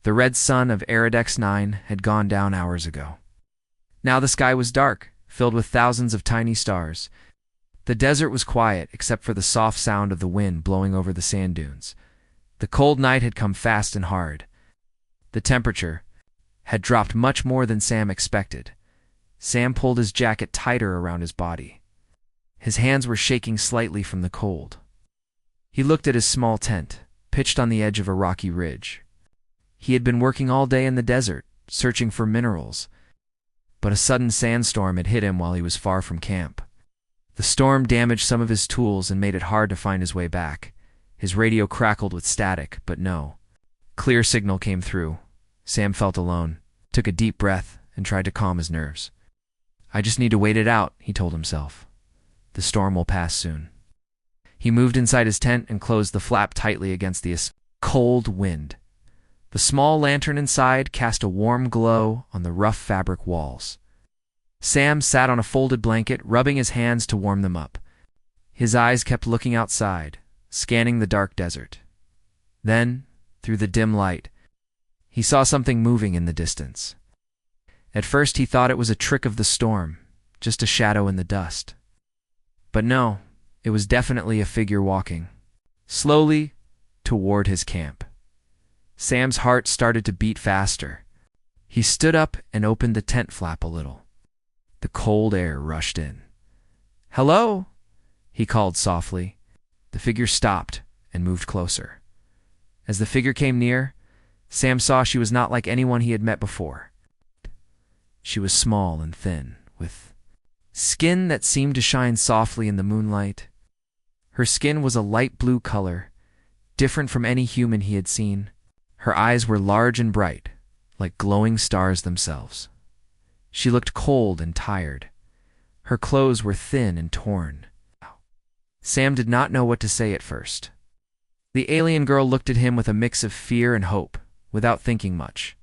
The red sun of Iridex 9 had gone down hours ago. Now the sky was dark, filled with thousands of tiny stars. The desert was quiet except for the soft sound of the wind blowing over the sand dunes. The cold night had come fast and hard. The temperature had dropped much more than Sam expected. Sam pulled his jacket tighter around his body. His hands were shaking slightly from the cold. He looked at his small tent, pitched on the edge of a rocky ridge. He had been working all day in the desert, searching for minerals, but a sudden sandstorm had hit him while he was far from camp. The storm damaged some of his tools and made it hard to find his way back. His radio crackled with static, but no clear signal came through. Sam felt alone, took a deep breath, and tried to calm his nerves. "I just need to wait it out," he told himself. "The storm will pass soon." He moved inside his tent and closed the flap tightly against the cold wind. The small lantern inside cast a warm glow on the rough fabric walls. Sam sat on a folded blanket, rubbing his hands to warm them up. His eyes kept looking outside, scanning the dark desert. Then, through the dim light, he saw something moving in the distance. At first he thought it was a trick of the storm, just a shadow in the dust. But no, it was definitely a figure walking slowly toward his camp. Sam's heart started to beat faster. He stood up and opened the tent flap a little. The cold air rushed in. "Hello?" he called softly. The figure stopped and moved closer. As the figure came near, Sam saw she was not like anyone he had met before. She was small and thin, with skin that seemed to shine softly in the moonlight. Her skin was a light blue color, different from any human he had seen. Her eyes were large and bright, like glowing stars themselves. She looked cold and tired. Her clothes were thin and torn. Sam did not know what to say at first. The alien girl looked at him with a mix of fear and hope, without thinking much.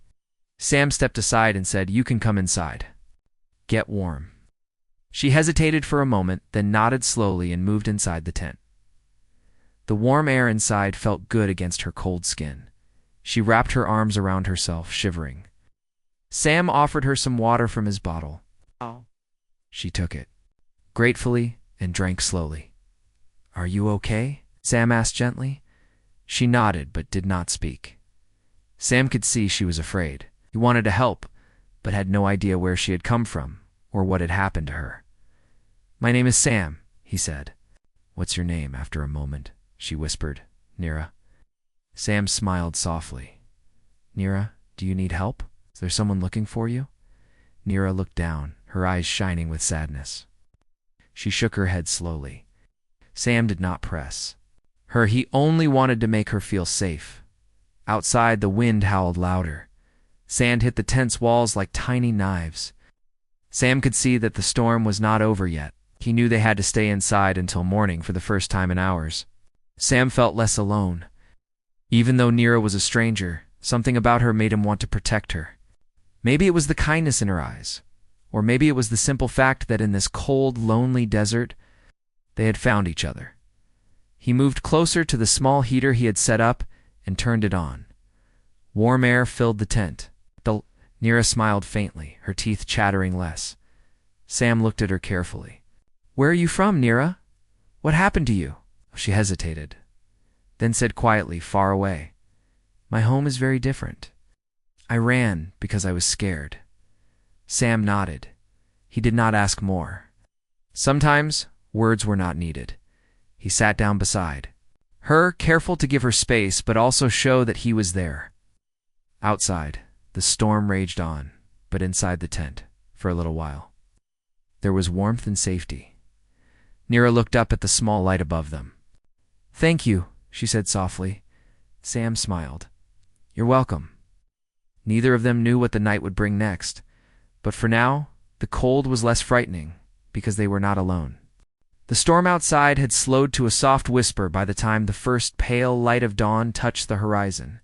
Sam stepped aside and said, "You can come inside. Get warm." She hesitated for a moment, then nodded slowly and moved inside the tent. The warm air inside felt good against her cold skin. She wrapped her arms around herself, shivering. Sam offered her some water from his bottle. She took it, gratefully, and drank slowly. "Are you okay?" Sam asked gently. She nodded but did not speak. Sam could see she was afraid. He wanted to help, but had no idea where she had come from or what had happened to her. "My name is Sam," he said. "What's your name?" After a moment, she whispered, "Nira." Sam smiled softly. "Nira, do you need help? Is there someone looking for you?" Nira looked down, her eyes shining with sadness. She shook her head slowly. Sam did not press her. He only wanted to make her feel safe. Outside, the wind howled louder. Sand hit the tent's walls like tiny knives. Sam could see that the storm was not over yet. He knew they had to stay inside until morning for the first time in hours. Sam felt less alone. Even though Nira was a stranger, something about her made him want to protect her. Maybe it was the kindness in her eyes, or maybe it was the simple fact that in this cold, lonely desert, they had found each other. He moved closer to the small heater he had set up and turned it on. Warm air filled the tent. Nira smiled faintly, her teeth chattering less. Sam looked at her carefully. "Where are you from, Nira? What happened to you?" She hesitated, then said quietly, far away, "My home is very different. I ran because I was scared." Sam nodded. He did not ask more. Sometimes words were not needed. He sat down beside her, careful to give her space but also show that he was there. Outside, the storm raged on, but inside the tent, for a little while, there was warmth and safety. Nira looked up at the small light above them. "Thank you," she said softly. Sam smiled. "You're welcome." Neither of them knew what the night would bring next, but for now, the cold was less frightening because they were not alone. The storm outside had slowed to a soft whisper by the time the first pale light of dawn touched the horizon.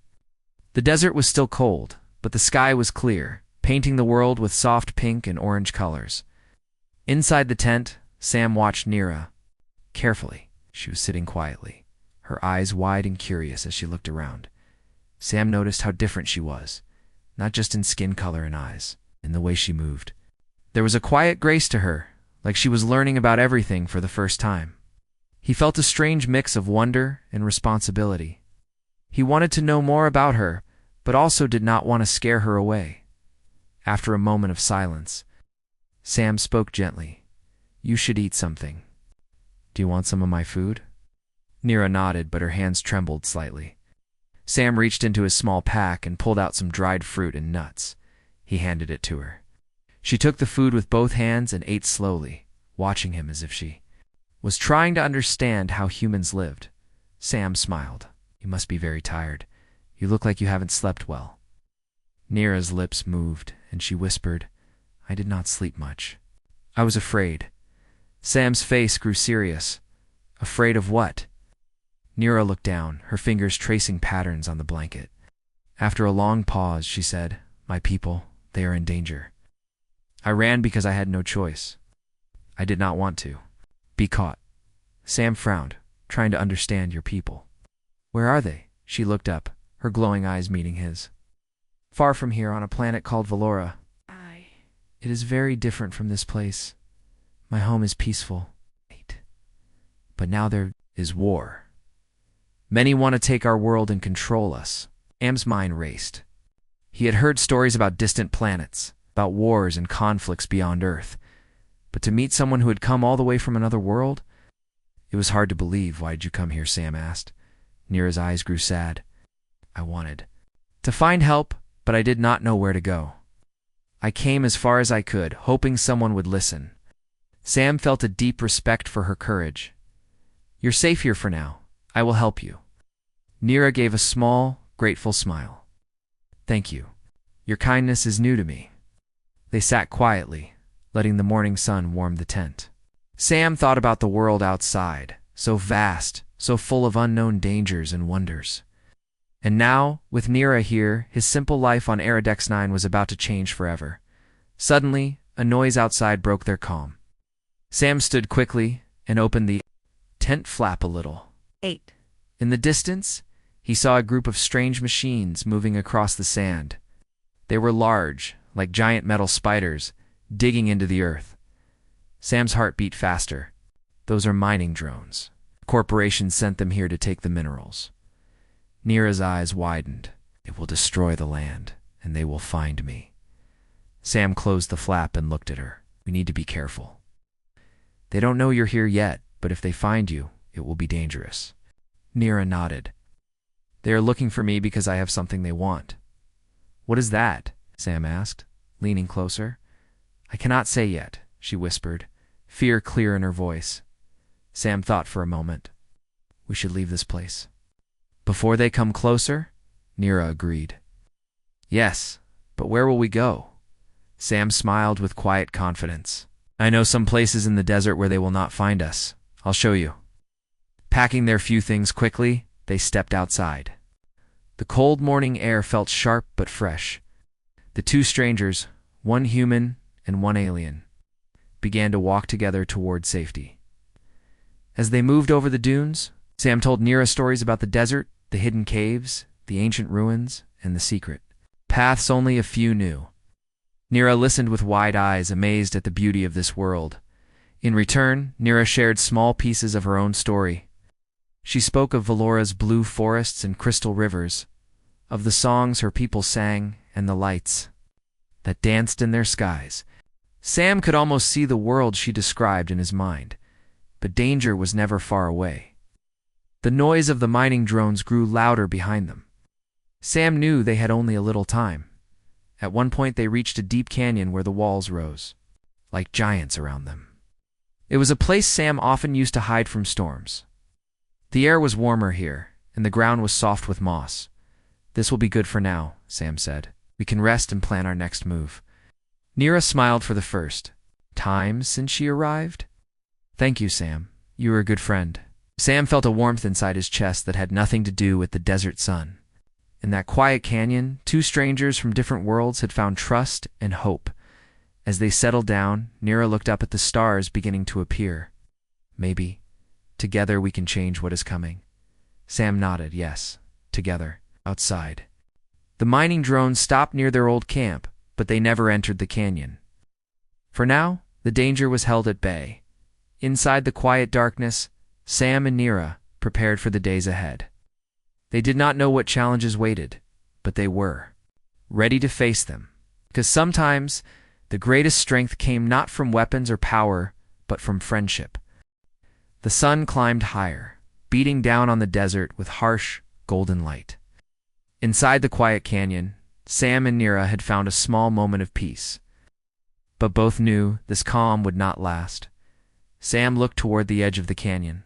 The desert was still cold, but the sky was clear, painting the world with soft pink and orange colors. Inside the tent, Sam watched Nira carefully. She was sitting quietly, her eyes wide and curious as she looked around. Sam noticed how different she was, not just in skin color and eyes, in the way she moved. There was a quiet grace to her, like she was learning about everything for the first time. He felt a strange mix of wonder and responsibility. He wanted to know more about her, but also did not want to scare her away. After a moment of silence, Sam spoke gently. "You should eat something. Do you want some of my food?" Nira nodded, but her hands trembled slightly. Sam reached into his small pack and pulled out some dried fruit and nuts. He handed it to her. She took the food with both hands and ate slowly, watching him as if she was trying to understand how humans lived. Sam smiled. "You must be very tired. You look like you haven't slept well." Nira's lips moved, and she whispered, "I did not sleep much. I was afraid." Sam's face grew serious. "Afraid of what?" Nira looked down, her fingers tracing patterns on the blanket. After a long pause, she said, "My people, they are in danger. I ran because I had no choice. I did not want to be caught." Sam frowned, trying to understand your people. "Where are they?" She looked up, her glowing eyes meeting his. "Far from here, on a planet called Valora. It is very different from this place. My home is peaceful. But now there is war. Many want to take our world and control us." Sam's mind raced. He had heard stories about distant planets, about wars and conflicts beyond Earth. But to meet someone who had come all the way from another world? It was hard to believe. "Why did you come here?" Sam asked. Nira's eyes grew sad. "I wanted to find help, but I did not know where to go. I came as far as I could, hoping someone would listen." Sam felt a deep respect for her courage. "You're safe here for now. I will help you." Nira gave a small, grateful smile. "Thank you. Your kindness is new to me." They sat quietly, letting the morning sun warm the tent. Sam thought about the world outside, so vast, so full of unknown dangers and wonders. And now, with Nira here, his simple life on Aradex 9 was about to change forever. Suddenly, a noise outside broke their calm. Sam stood quickly and opened the tent flap a little. 8. In the distance, he saw a group of strange machines moving across the sand. They were large, like giant metal spiders, digging into the earth. Sam's heart beat faster. Those are mining drones. Corporations sent them here to take the minerals. Nira's eyes widened. "It will destroy the land, and they will find me." Sam closed the flap and looked at her. "We need to be careful. They don't know you're here yet, but if they find you, it will be dangerous." Nira nodded. "They are looking for me because I have something they want." "What is that?" Sam asked, leaning closer. "I cannot say yet," she whispered, fear clear in her voice. Sam thought for a moment. "We should leave this place." "Before they come closer?" Nira agreed. "Yes, but where will we go?" Sam smiled with quiet confidence. "I know some places in the desert where they will not find us. I'll show you." Packing their few things quickly, they stepped outside. The cold morning air felt sharp but fresh. The two strangers, one human and one alien, began to walk together toward safety. As they moved over the dunes, Sam told Nira stories about the desert, the hidden caves, the ancient ruins, and the secret paths only a few knew. Nira listened with wide eyes, amazed at the beauty of this world. In return, Nira shared small pieces of her own story. She spoke of Valora's blue forests and crystal rivers, of the songs her people sang and the lights that danced in their skies. Sam could almost see the world she described in his mind, but danger was never far away. The noise of the mining drones grew louder behind them. Sam knew they had only a little time. At one point they reached a deep canyon where the walls rose, like giants around them. It was a place Sam often used to hide from storms. The air was warmer here, and the ground was soft with moss. "This will be good for now," Sam said. "We can rest and plan our next move." Nira smiled for the first time since she arrived. "Thank you, Sam. You are a good friend." Sam felt a warmth inside his chest that had nothing to do with the desert sun. In that quiet canyon, two strangers from different worlds had found trust and hope. As they settled down, Nira looked up at the stars beginning to appear. "Maybe, together we can change what is coming." Sam nodded, yes, together. Outside, The mining drones stopped near their old camp, but they never entered the canyon. For now, the danger was held at bay. Inside the quiet darkness, Sam and Nira prepared for the days ahead. They did not know what challenges waited, but they were ready to face them. Because sometimes, the greatest strength came not from weapons or power, but from friendship. The sun climbed higher, beating down on the desert with harsh, golden light. Inside the quiet canyon, Sam and Nira had found a small moment of peace. But both knew this calm would not last. Sam looked toward the edge of the canyon.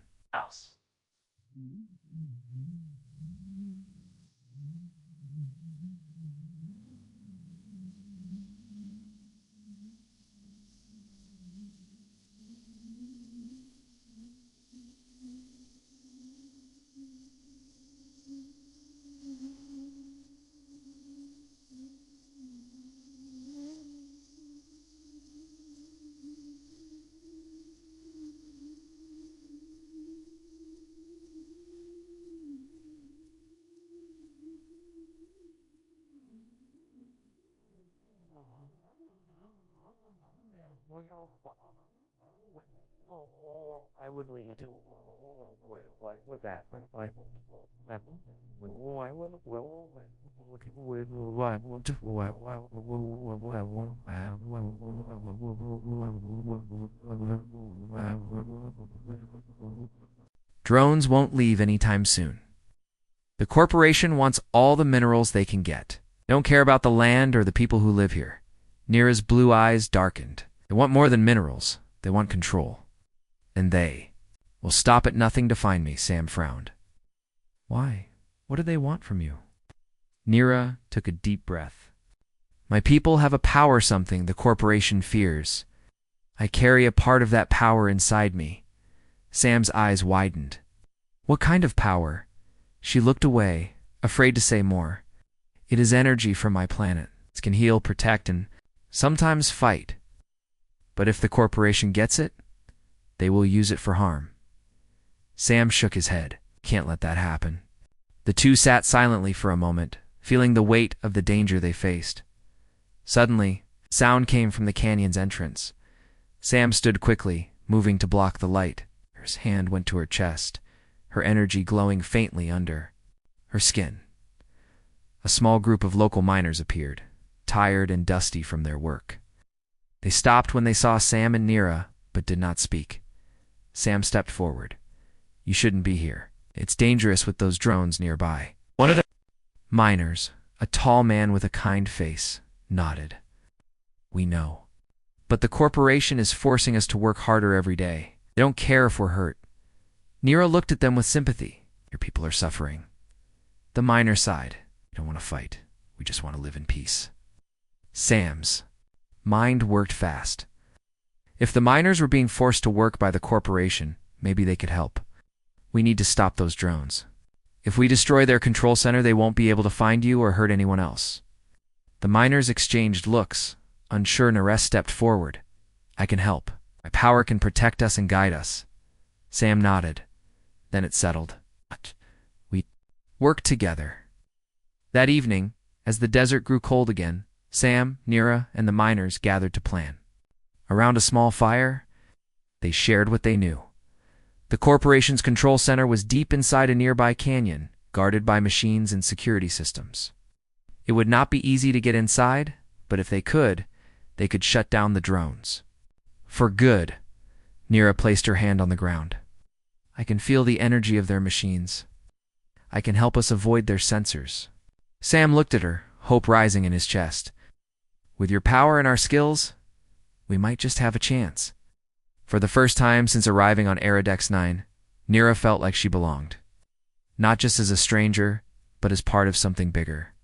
I would leave to with that. Drones won't leave anytime soon. The corporation wants all the minerals they can get. They don't care about the land or the people who live here. Nira's blue eyes darkened. They want more than minerals. They want control. And they will stop at nothing to find me, Sam frowned. Why? What do they want from you? Nira took a deep breath. My people have a power, something the corporation fears. I carry a part of that power inside me. Sam's eyes widened. What kind of power? She looked away, afraid to say more. It is energy from my planet. It can heal, protect, and sometimes fight. But if the corporation gets it, they will use it for harm. Sam shook his head. Can't let that happen. The two sat silently for a moment, feeling the weight of the danger they faced. Suddenly, sound came from the canyon's entrance. Sam stood quickly, moving to block the light. Her hand went to her chest, her energy glowing faintly under her skin. A small group of local miners appeared, tired and dusty from their work. They stopped when they saw Sam and Nira, but did not speak. Sam stepped forward. You shouldn't be here. It's dangerous with those drones nearby. One of the miners, a tall man with a kind face, nodded. We know. But the corporation is forcing us to work harder every day. They don't care if we're hurt. Nira looked at them with sympathy. Your people are suffering. The miner sighed. We don't want to fight. We just want to live in peace. Sam's mind worked fast. If the miners were being forced to work by the corporation, maybe they could help. We need to stop those drones. If we destroy their control center, they won't be able to find you or hurt anyone else. The miners exchanged looks. Unsure, Naresh stepped forward. I can help. My power can protect us and guide us. Sam nodded. Then it settled. We worked together. That evening, as the desert grew cold again, Sam, Nira, and the miners gathered to plan. Around a small fire, they shared what they knew. The corporation's control center was deep inside a nearby canyon, guarded by machines and security systems. It would not be easy to get inside, but if they could shut down the drones. For good, Nira placed her hand on the ground. I can feel the energy of their machines. I can help us avoid their sensors. Sam looked at her, hope rising in his chest. With your power and our skills, we might just have a chance. For the first time since arriving on Aradex 9, Nira felt like she belonged. Not just as a stranger, but as part of something bigger.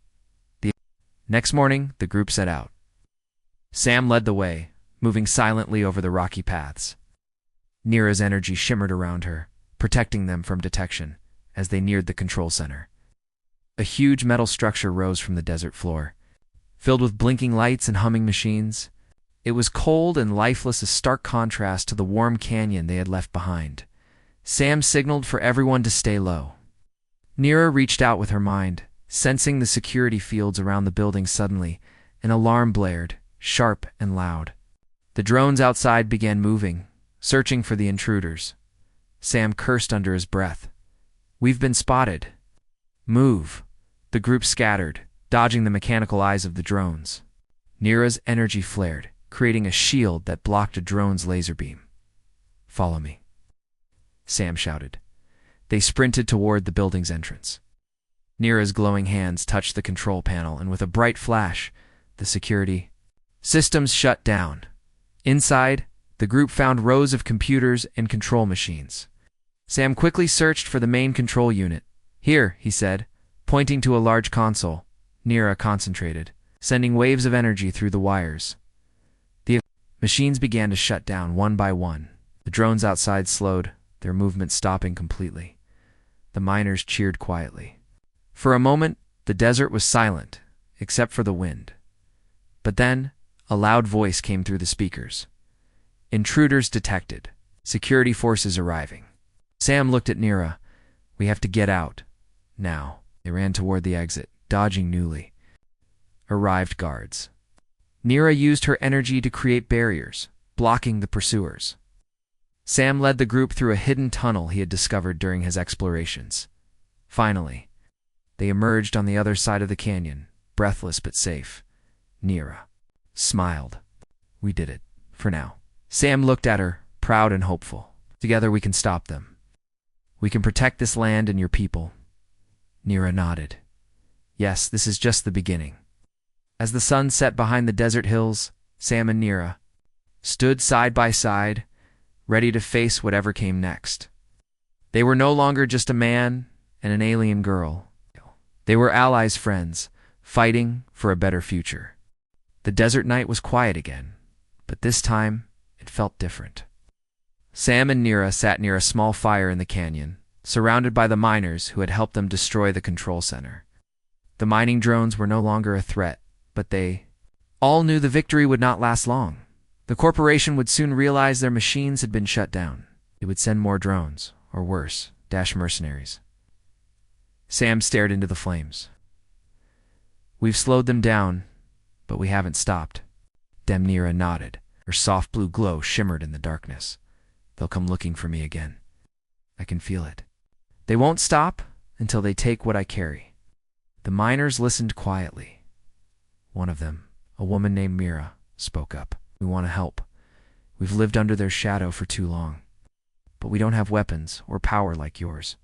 The next morning, the group set out. Sam led the way, moving silently over the rocky paths. Nira's energy shimmered around her, protecting them from detection as they neared the control center. A huge metal structure rose from the desert floor, filled with blinking lights and humming machines. It was cold and lifeless, a stark contrast to the warm canyon they had left behind. Sam signaled for everyone to stay low. Nira reached out with her mind, Sensing the security fields around the building suddenly, an alarm blared, sharp and loud. The drones outside began moving, searching for the intruders. Sam cursed under his breath. "We've been spotted." "Move." The group scattered, dodging the mechanical eyes of the drones. Nira's energy flared, creating a shield that blocked a drone's laser beam. "Follow me," Sam shouted. They sprinted toward the building's entrance. Nira's glowing hands touched the control panel, and with a bright flash, the security systems shut down. Inside, the group found rows of computers and control machines. Sam quickly searched for the main control unit. "Here," he said, pointing to a large console. Nira concentrated, sending waves of energy through the wires. The machines began to shut down one by one. The drones outside slowed, their movement stopping completely. The miners cheered quietly. For a moment, the desert was silent, except for the wind. But then, a loud voice came through the speakers. "Intruders detected. Security forces arriving." Sam looked at Nira. "We have to get out. Now." They ran toward the exit, dodging newly arrived guards. Nira used her energy to create barriers, blocking the pursuers. Sam led the group through a hidden tunnel he had discovered during his explorations. Finally, they emerged on the other side of the canyon, breathless but safe. Nira smiled. "We did it, for now." Sam looked at her, proud and hopeful. "Together we can stop them. We can protect this land and your people." Nira nodded. "Yes, this is just the beginning." As the sun set behind the desert hills, Sam and Nira stood side by side, ready to face whatever came next. They were no longer just a man and an alien girl. They were allies, friends, fighting for a better future. The desert night was quiet again, but this time it felt different. Sam and Nira sat near a small fire in the canyon, surrounded by the miners who had helped them destroy the control center. The mining drones were no longer a threat, but they all knew the victory would not last long. The corporation would soon realize their machines had been shut down. It would send more drones, or worse, mercenaries. Sam stared into the flames. "We've slowed them down, but we haven't stopped." Nira nodded. Her soft blue glow shimmered in the darkness. "They'll come looking for me again. I can feel it. They won't stop until they take what I carry." The miners listened quietly. One of them, a woman named Mira, spoke up. "We want to help. We've lived under their shadow for too long. But we don't have weapons or power like yours."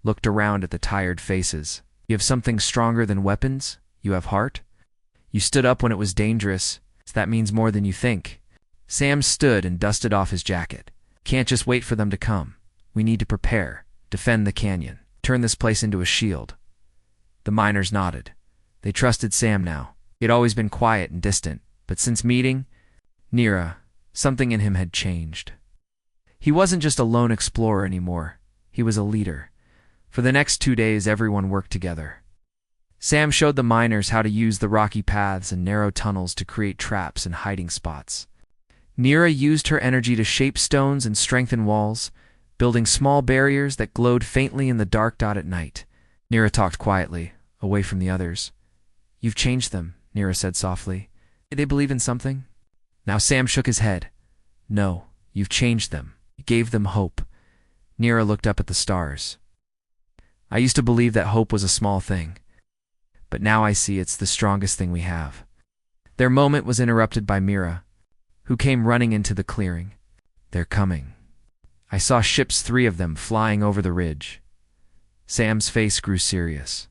Looked around at the tired faces. "You have something stronger than weapons? You have heart? You stood up when it was dangerous. That means more than you think." Sam stood and dusted off his jacket. "Can't just wait for them to come. We need to prepare, defend the canyon, turn this place into a shield." The miners nodded. They trusted Sam now. He had always been quiet and distant, but since meeting Nira, something in him had changed. He wasn't just a lone explorer anymore. He was a leader. For the next 2 days, everyone worked together. Sam showed the miners how to use the rocky paths and narrow tunnels to create traps and hiding spots. Nira used her energy to shape stones and strengthen walls, building small barriers that glowed faintly in the dark at night. Nira talked quietly, away from the others. "You've changed them," Nira said softly. "Did they believe in something?" Now Sam shook his head. "No, you've changed them. You gave them hope." Nira looked up at the stars. "I used to believe that hope was a small thing, but now I see it's the strongest thing we have." Their moment was interrupted by Mira, who came running into the clearing. "They're coming. I saw ships, 3 of them, flying over the ridge." Sam's face grew serious.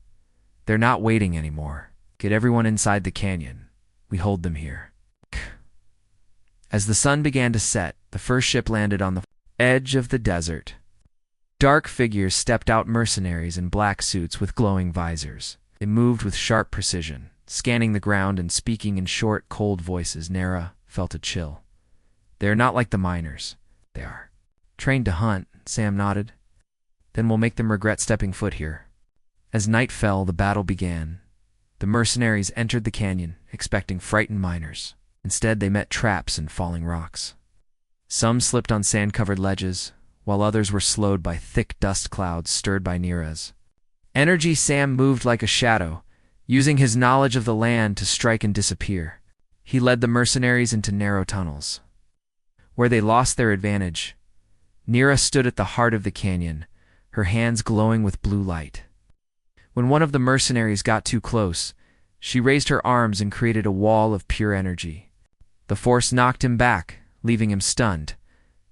"They're not waiting anymore. Get everyone inside the canyon. We hold them here." As the sun began to set, the first ship landed on the edge of the desert. Dark figures stepped out, mercenaries in black suits with glowing visors. They moved with sharp precision, scanning the ground and speaking in short, cold voices. Nira felt a chill. "They are not like the miners. They are trained to hunt," Sam nodded. "Then we'll make them regret stepping foot here." As night fell, the battle began. The mercenaries entered the canyon, expecting frightened miners. Instead, they met traps and falling rocks. Some slipped on sand-covered ledges, while others were slowed by thick dust clouds stirred by Nira's Energy Sam moved like a shadow, using his knowledge of the land to strike and disappear. He led the mercenaries into narrow tunnels, where they lost their advantage. Nira stood at the heart of the canyon, her hands glowing with blue light. When one of the mercenaries got too close, she raised her arms and created a wall of pure energy. The force knocked him back, leaving him stunned,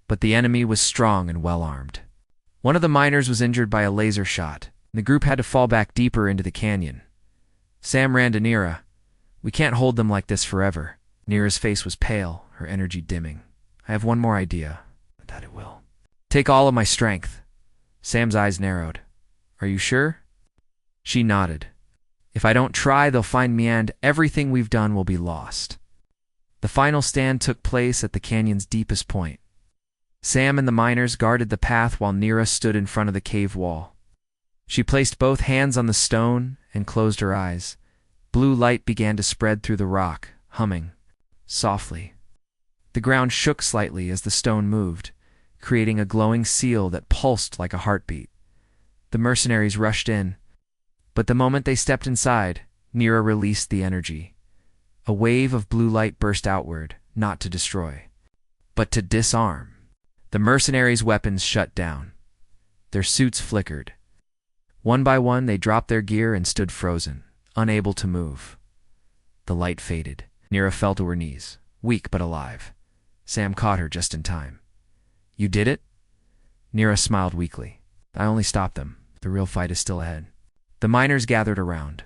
but the enemy was strong and well-armed. One of the miners was injured by a laser shot, and the group had to fall back deeper into the canyon. Sam ran to Nira. "We can't hold them like this forever." Nira's face was pale, her energy dimming. "I have one more idea, but that it will take all of my strength." Sam's eyes narrowed. "Are you sure?" She nodded. "If I don't try, they'll find me and everything we've done will be lost." The final stand took place at the canyon's deepest point. Sam and the miners guarded the path while Nira stood in front of the cave wall. She placed both hands on the stone and closed her eyes. Blue light began to spread through the rock, humming softly. The ground shook slightly as the stone moved, creating a glowing seal that pulsed like a heartbeat. The mercenaries rushed in, but the moment they stepped inside, Nira released the energy. A wave of blue light burst outward, not to destroy, but to disarm. The mercenaries' weapons shut down. Their suits flickered. One by one, they dropped their gear and stood frozen, unable to move. The light faded. Nira fell to her knees, weak but alive. Sam caught her just in time. "You did it?" Nira smiled weakly. "I only stopped them. The real fight is still ahead." The miners gathered around.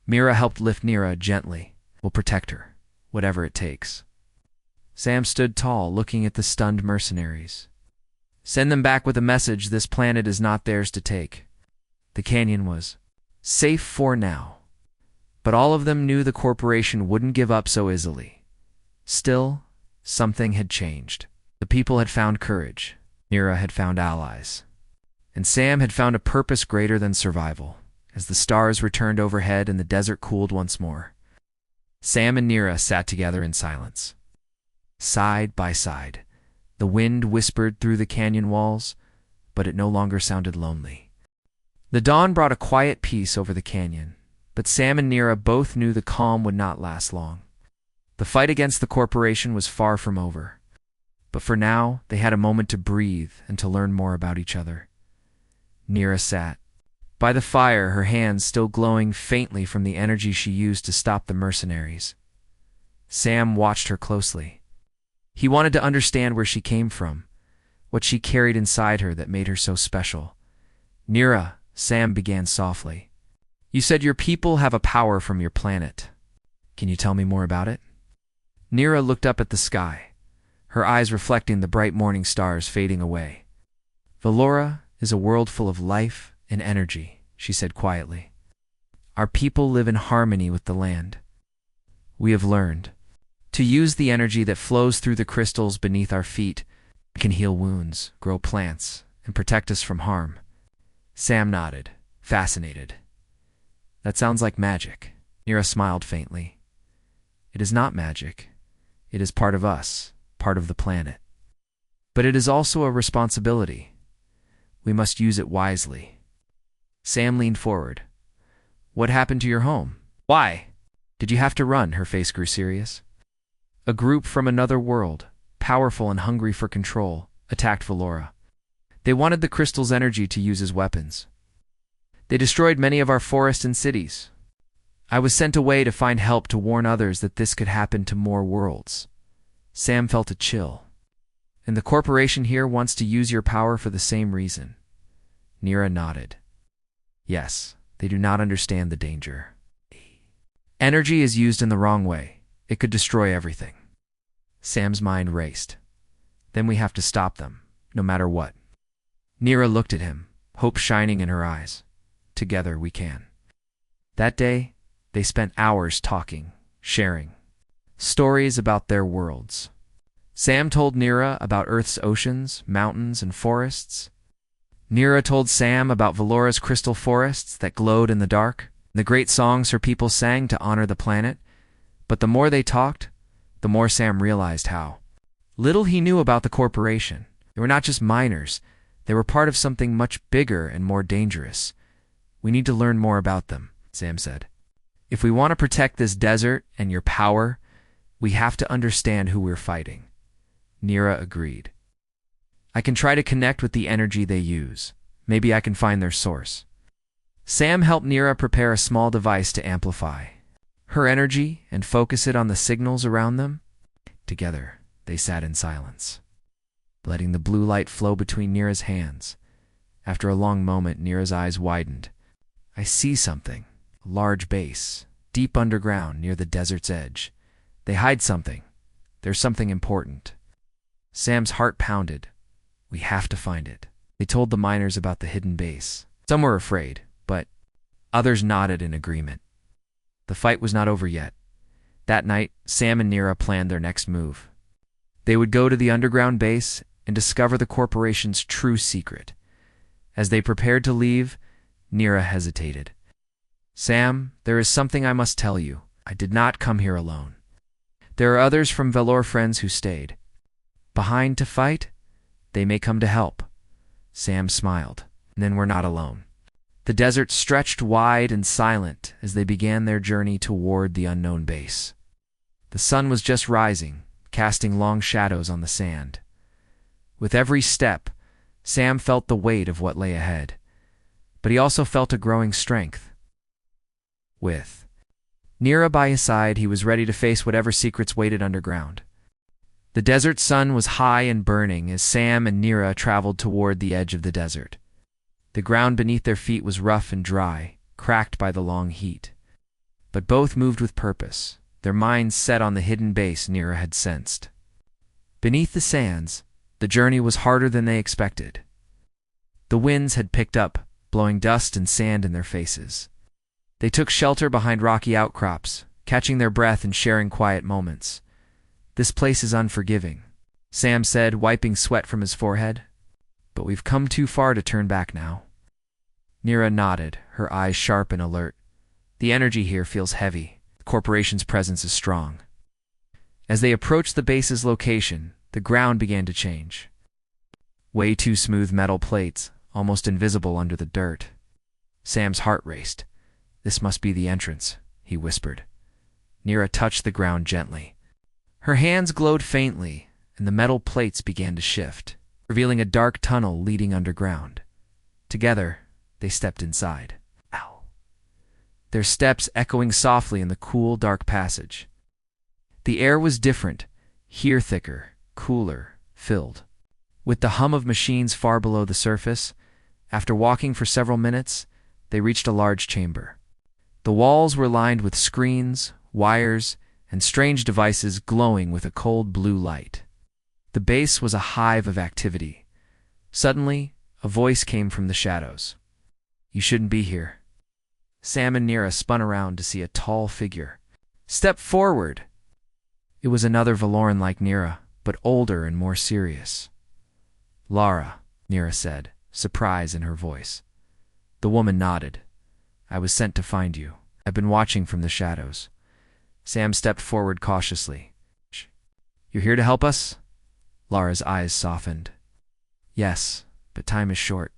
Mira helped lift Nira gently. "We'll protect her, whatever it takes." Sam stood tall, looking at the stunned mercenaries. "Send them back with a message this planet is not theirs to take." The canyon was safe for now, but all of them knew the corporation wouldn't give up so easily. Still, something had changed. The people had found courage. Nira had found allies. And Sam had found a purpose greater than survival. As the stars returned overhead and the desert cooled once more, Sam and Nira sat together in silence. Side by side, the wind whispered through the canyon walls, but it no longer sounded lonely. The dawn brought a quiet peace over the canyon, but Sam and Nira both knew the calm would not last long. The fight against the corporation was far from over, but for now they had a moment to breathe and to learn more about each other. Nira sat by the fire, her hands still glowing faintly from the energy she used to stop the mercenaries. Sam watched her closely. He wanted to understand where she came from, what she carried inside her that made her so special. "Nira," Sam began softly, "you said your people have a power from your planet. Can you tell me more about it?" Nira looked up at the sky, her eyes reflecting the bright morning stars fading away. "Valora is a world full of life and energy," she said quietly. "Our people live in harmony with the land. We have learned to use the energy that flows through the crystals beneath our feet. It can heal wounds, grow plants, and protect us from harm." Sam nodded, fascinated. "That sounds like magic." Nira smiled faintly. "It is not magic. It is part of us, part of the planet. But it is also a responsibility. We must use it wisely." Sam leaned forward. "What happened to your home? Why did you have to run?" Her face grew serious. "A group from another world, powerful and hungry for control, attacked Valora. They wanted the crystal's energy to use as weapons. They destroyed many of our forests and cities. I was sent away to find help to warn others that this could happen to more worlds." Sam felt a chill. "And the corporation here wants to use your power for the same reason?" Nira nodded. "Yes, they do not understand the danger. Energy is used in the wrong way. It could destroy everything." Sam's mind raced. "Then we have to stop them, no matter what." Nira looked at him, hope shining in her eyes. "Together we can." That day, they spent hours talking, sharing stories about their worlds. Sam told Nira about Earth's oceans, mountains, and forests. Nira told Sam about Valora's crystal forests that glowed in the dark, the great songs her people sang to honor the planet. But the more they talked, the more Sam realized how little he knew about the corporation. They were not just miners. They were part of something much bigger and more dangerous. We need to learn more about them, Sam said. If we want to protect this desert and your power, we have to understand who we're fighting. Nira agreed. I can try to connect with the energy they use. Maybe I can find their source. Sam helped Nira prepare a small device to amplify her energy and focus it on the signals around them. Together, they sat in silence, letting the blue light flow between Nira's hands. After a long moment, Nira's eyes widened. I see something. A large base, deep underground near the desert's edge. They hide something. There's something important. Sam's heart pounded. We have to find it. They told the miners about the hidden base. Some were afraid, but others nodded in agreement. The fight was not over yet. That night, Sam and Nira planned their next move. They would go to the underground base and discover the corporation's true secret. As they prepared to leave, Nira hesitated. Sam, there is something I must tell you. I did not come here alone. There are others from Valor friends who stayed behind to fight. They may come to help. Sam smiled. And then we're not alone. The desert stretched wide and silent as they began their journey toward the unknown base. The sun was just rising, casting long shadows on the sand. With every step, Sam felt the weight of what lay ahead, but he also felt a growing strength. With Nira by his side, he was ready to face whatever secrets waited underground. The desert sun was high and burning as Sam and Nira traveled toward the edge of the desert. The ground beneath their feet was rough and dry, cracked by the long heat. But both moved with purpose, their minds set on the hidden base Nira had sensed. Beneath the sands, the journey was harder than they expected. The winds had picked up, blowing dust and sand in their faces. They took shelter behind rocky outcrops, catching their breath and sharing quiet moments. This place is unforgiving, Sam said, wiping sweat from his forehead. But we've come too far to turn back now. Nira nodded, her eyes sharp and alert. The energy here feels heavy. The corporation's presence is strong. As they approached the base's location, the ground began to change. Way too smooth metal plates, almost invisible under the dirt. Sam's heart raced. This must be the entrance, he whispered. Nira touched the ground gently. Her hands glowed faintly, and the metal plates began to shift, revealing a dark tunnel leading underground. Together, they stepped inside. Ow! Their steps echoing softly in the cool, dark passage. The air was different, here thicker, cooler, filled with the hum of machines far below the surface. After walking for several minutes, they reached a large chamber. The walls were lined with screens, wires, and strange devices glowing with a cold blue light. The base was a hive of activity. Suddenly, a voice came from the shadows. You shouldn't be here. Sam and Nira spun around to see a tall figure. Step forward! It was another Valoran like Nira, but older and more serious. Lara, Nira said, surprise in her voice. The woman nodded. I was sent to find you. I've been watching from the shadows. Sam stepped forward cautiously. You're here to help us? Lara's eyes softened. Yes, but time is short.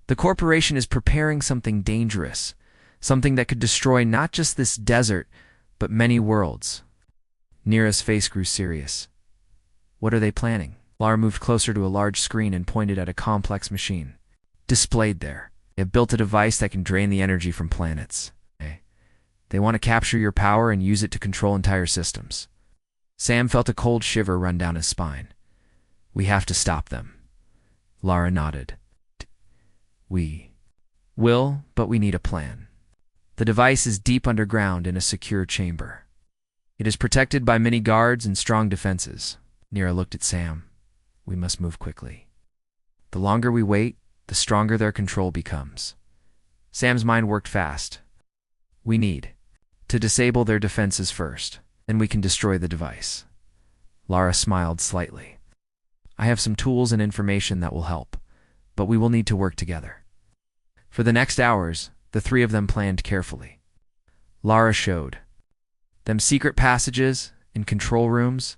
The corporation is preparing something dangerous, something that could destroy not just this desert, but many worlds. Nira's face grew serious. What are they planning? Lara moved closer to a large screen and pointed at a complex machine. Displayed there, they have built a device that can drain the energy from planets. They want to capture your power and use it to control entire systems. Sam felt a cold shiver run down his spine. We have to stop them. Lara nodded. We will, but we need a plan. The device is deep underground in a secure chamber. It is protected by many guards and strong defenses. Nira looked at Sam. We must move quickly. The longer we wait, the stronger their control becomes. Sam's mind worked fast. We need to disable their defenses first, then we can destroy the device. Lara smiled slightly. I have some tools and information that will help, but we will need to work together. For the next hours, the three of them planned carefully. Lara showed them secret passages and control rooms.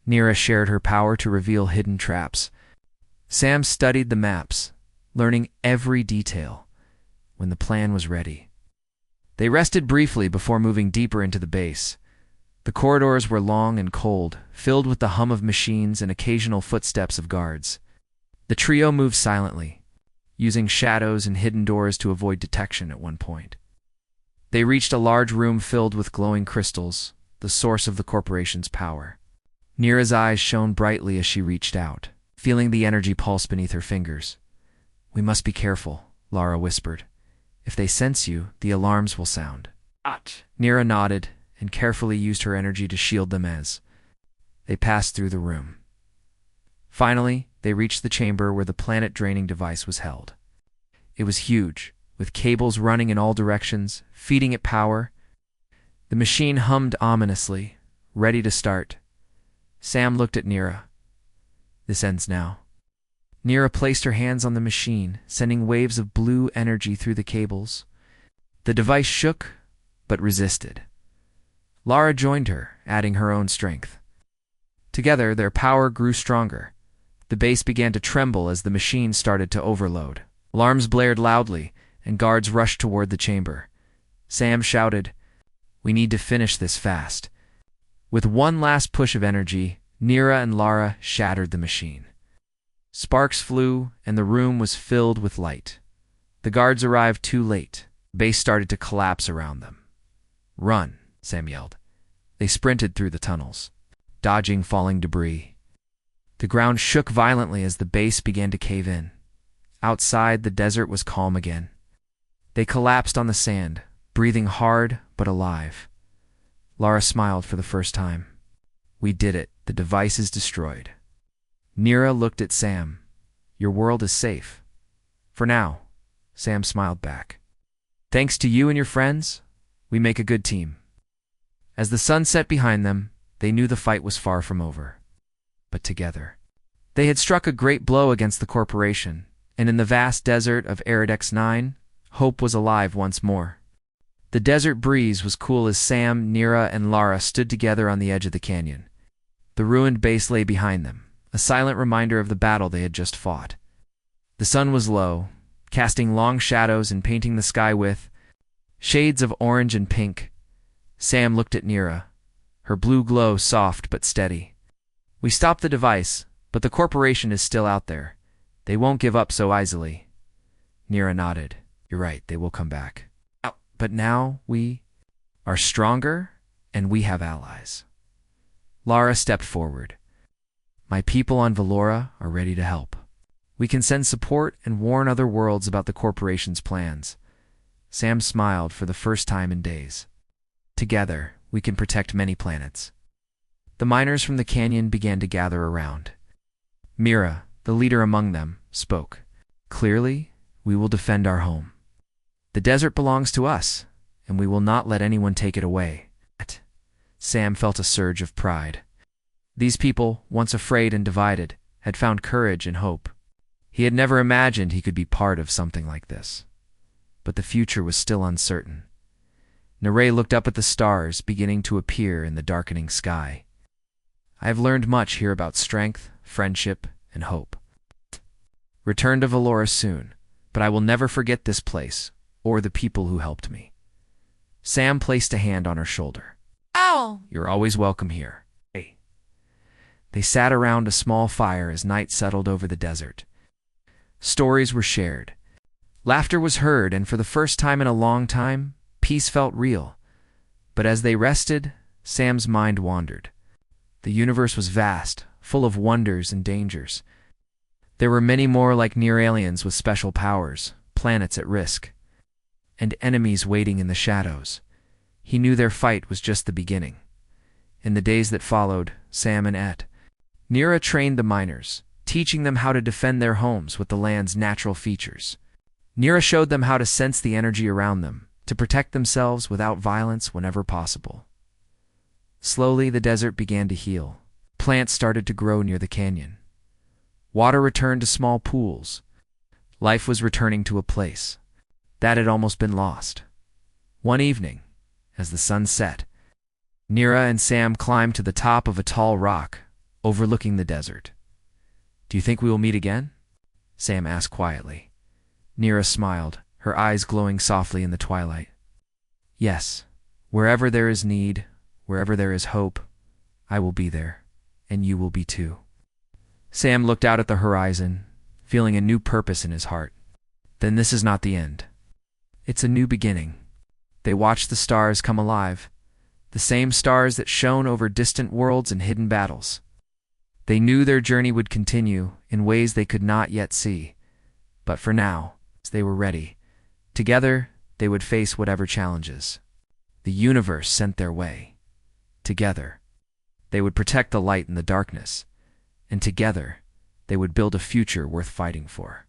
Nira shared her power to reveal hidden traps. Sam studied the maps, learning every detail. when the plan was ready. They rested briefly before moving deeper into the base. The corridors were long and cold, filled with the hum of machines and occasional footsteps of guards. The trio moved silently, using shadows and hidden doors to avoid detection at one point. They reached a large room filled with glowing crystals, the source of the corporation's power. Nira's eyes shone brightly as she reached out, feeling the energy pulse beneath her fingers. "We must be careful," Lara whispered. "If they sense you, the alarms will sound." Nira nodded and carefully used her energy to shield them as they passed through the room. Finally, they reached the chamber where the planet-draining device was held. It was huge, with cables running in all directions, feeding it power. The machine hummed ominously, ready to start. Sam looked at Nira. "This ends now." Nira placed her hands on the machine, sending waves of blue energy through the cables. The device shook, but resisted. Lara joined her, adding her own strength. Together, their power grew stronger. The base began to tremble as the machine started to overload. Alarms blared loudly, and guards rushed toward the chamber. Sam shouted, "We need to finish this fast." With one last push of energy, Nira and Lara shattered the machine. Sparks flew, and the room was filled with light. The guards arrived too late. The base started to collapse around them. "Run," Sam yelled. They sprinted through the tunnels, dodging falling debris. The ground shook violently as the base began to cave in. Outside, the desert was calm again. They collapsed on the sand, breathing hard but alive. Lara smiled for the first time. "We did it. The device is destroyed." Nira looked at Sam. "Your world is safe." "For now," Sam smiled back. "Thanks to you and your friends, we make a good team." As the sun set behind them, they knew the fight was far from over. But together, they had struck a great blow against the corporation, and in the vast desert of Eridex-9, hope was alive once more. The desert breeze was cool as Sam, Nira, and Lara stood together on the edge of the canyon. The ruined base lay behind them, a silent reminder of the battle they had just fought. The sun was low, casting long shadows and painting the sky with shades of orange and pink. Sam looked at Nira, her blue glow soft but steady. "We stopped the device, but the corporation is still out there. They won't give up so easily." Nira nodded. "You're right, they will come back. But now we are stronger, and we have allies." Lara stepped forward. "My people on Valora are ready to help. We can send support and warn other worlds about the corporation's plans." Sam smiled for the first time in days. "Together, we can protect many planets." The miners from the canyon began to gather around. Mira, the leader among them, spoke. "Clearly, we will defend our home. The desert belongs to us, and we will not let anyone take it away." Sam felt a surge of pride. These people, once afraid and divided, had found courage and hope. He had never imagined he could be part of something like this. But the future was still uncertain. Nirae looked up at the stars beginning to appear in the darkening sky. "I have learned much here about strength, friendship, and hope. Return to Valora soon, but I will never forget this place or the people who helped me." Sam placed a hand on her shoulder. "Ow! You're always welcome here." Hey. They sat around a small fire as night settled over the desert. Stories were shared. Laughter was heard, and for the first time in a long time, peace felt real. But as they rested, Sam's mind wandered. The universe was vast, full of wonders and dangers. There were many more like near aliens with special powers, planets at risk, and enemies waiting in the shadows. He knew their fight was just the beginning. In the days that followed, Sam and Nira trained the miners, teaching them how to defend their homes with the land's natural features. Nira showed them how to sense the energy around them, to protect themselves without violence whenever possible. Slowly, the desert began to heal. Plants started to grow near the canyon. Water returned to small pools. Life was returning to a place that had almost been lost. One evening, as the sun set, Nira and Sam climbed to the top of a tall rock, overlooking the desert. "Do you think we will meet again?" Sam asked quietly. Nira smiled. her eyes glowing softly in the twilight. Yes, wherever there is need, wherever there is hope, I will be there, and you will be too. Sam looked out at the horizon, feeling a new purpose in his heart. Then this is not the end. It's a new beginning. They watched the stars come alive, the same stars that shone over distant worlds and hidden battles. They knew their journey would continue in ways they could not yet see, but for now, they were ready. Together, they would face whatever challenges the universe sent their way. Together, they would protect the light in the darkness, and together, they would build a future worth fighting for.